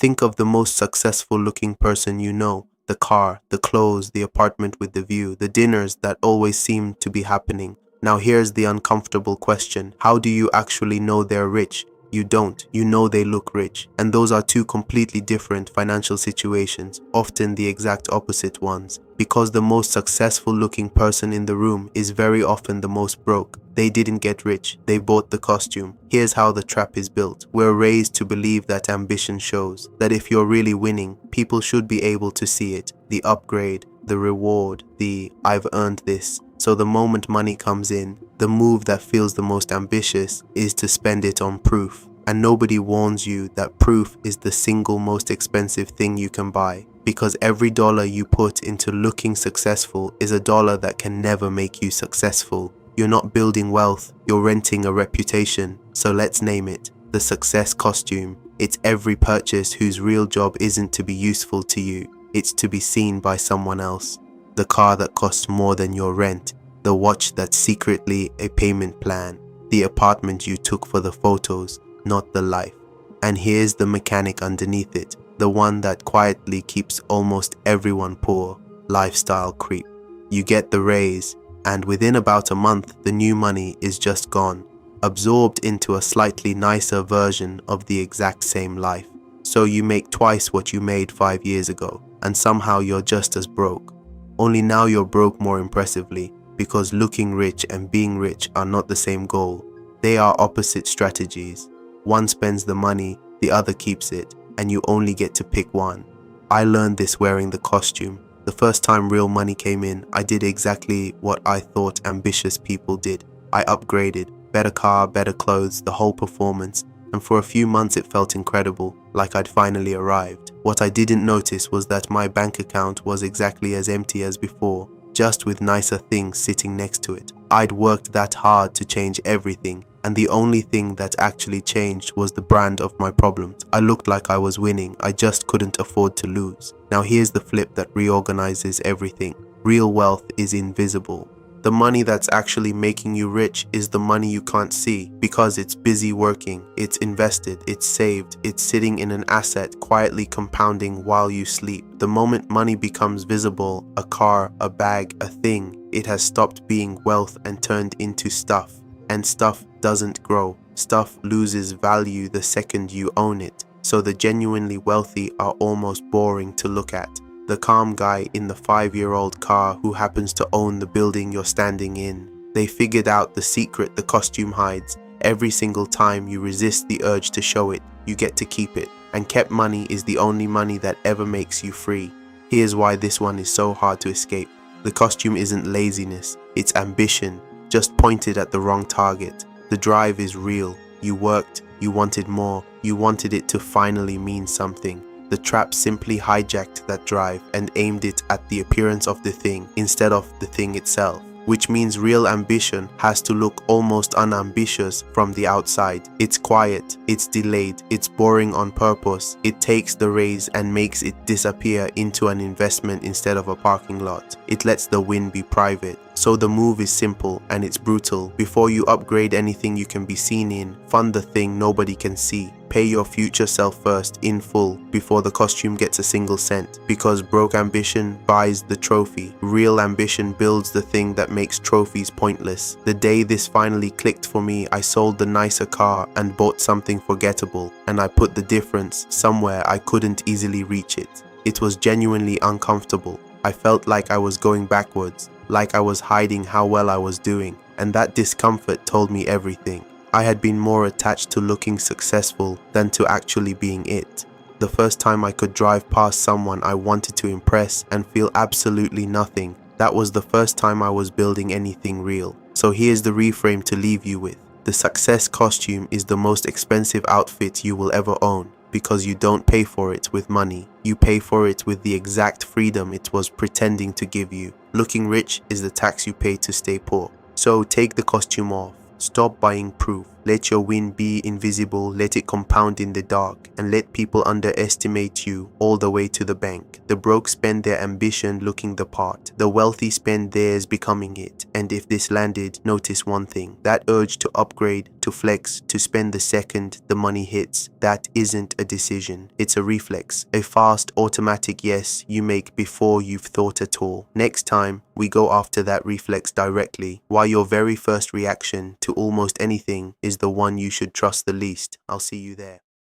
Think of the most successful looking person you know. The car, the clothes, the apartment with the view, the dinners that always seem to be happening. Now here's the uncomfortable question. How do you actually know they're rich? You don't. You know they look rich. And those are two completely different financial situations, often the exact opposite ones. Because the most successful looking person in the room is very often the most broke. They didn't get rich, they bought the costume. Here's how the trap is built. We're raised to believe that ambition shows, that if you're really winning, people should be able to see it. The upgrade, the reward, the "I've earned this." So the moment money comes in, the move that feels the most ambitious is to spend it on proof. And nobody warns you that proof is the single most expensive thing you can buy. Because every dollar you put into looking successful is a dollar that can never make you successful. You're not building wealth, you're renting a reputation. So let's name it the success costume. It's every purchase whose real job isn't to be useful to you, it's to be seen by someone else. The car that costs more than your rent, the watch that's secretly a payment plan, the apartment you took for the photos, not the life. And here's the mechanic underneath it, the one that quietly keeps almost everyone poor: lifestyle creep. You get the raise, and within about a month the new money is just gone, absorbed into a slightly nicer version of the exact same life. So you make twice what you made 5 years ago, and somehow you're just as broke. Only now you're broke more impressively, because looking rich and being rich are not the same goal. They are opposite strategies. One spends the money, the other keeps it, and you only get to pick one. I learned this wearing the costume. The first time real money came in, I did exactly what I thought ambitious people did. I upgraded, better car, better clothes, the whole performance, and for a few months it felt incredible, like I'd finally arrived. What I didn't notice was that my bank account was exactly as empty as before, just with nicer things sitting next to it. I'd worked that hard to change everything, and the only thing that actually changed was the brand of my problems. I looked like I was winning, I just couldn't afford to lose. Now here's the flip that reorganizes everything. Real wealth is invisible. The money that's actually making you rich is the money you can't see, because it's busy working, it's invested, it's saved, it's sitting in an asset quietly compounding while you sleep. The moment money becomes visible, a car, a bag, a thing, it has stopped being wealth and turned into stuff. And stuff doesn't grow. Stuff loses value the second you own it. So the genuinely wealthy are almost boring to look at. The calm guy in the 5-year-old car who happens to own the building you're standing in. They figured out the secret the costume hides. Every single time you resist the urge to show it, you get to keep it. And kept money is the only money that ever makes you free. Here's why this one is so hard to escape. The costume isn't laziness, it's ambition, just pointed at the wrong target. The drive is real. You worked, you wanted more, you wanted it to finally mean something. The trap simply hijacked that drive and aimed it at the appearance of the thing instead of the thing itself. Which means real ambition has to look almost unambitious from the outside. It's quiet, it's delayed, it's boring on purpose. It takes the raise and makes it disappear into an investment instead of a parking lot. It lets the win be private. So the move is simple and it's brutal. Before you upgrade anything you can be seen in, fund the thing nobody can see. Pay your future self first in full before the costume gets a single cent. Because broke ambition buys the trophy. Real ambition builds the thing that makes trophies pointless. The day this finally clicked for me, I sold the nicer car and bought something forgettable, and I put the difference somewhere I couldn't easily reach it. It was genuinely uncomfortable. I felt like I was going backwards, like I was hiding how well I was doing, and that discomfort told me everything. I had been more attached to looking successful than to actually being it. The first time I could drive past someone I wanted to impress and feel absolutely nothing, that was the first time I was building anything real. So here's the reframe to leave you with. The success costume is the most expensive outfit you will ever own, because you don't pay for it with money. You pay for it with the exact freedom it was pretending to give you. Looking rich is the tax you pay to stay poor. So take the costume off. Stop buying proof. Let your win be invisible, let it compound in the dark, and let people underestimate you all the way to the bank. The broke spend their ambition looking the part. The wealthy spend theirs becoming it. And if this landed, notice one thing. That urge to upgrade, to flex, to spend the second the money hits, that isn't a decision. It's a reflex. A fast, automatic yes you make before you've thought at all. Next time, we go after that reflex directly, why your very first reaction to almost anything is the one you should trust the least. I'll see you there.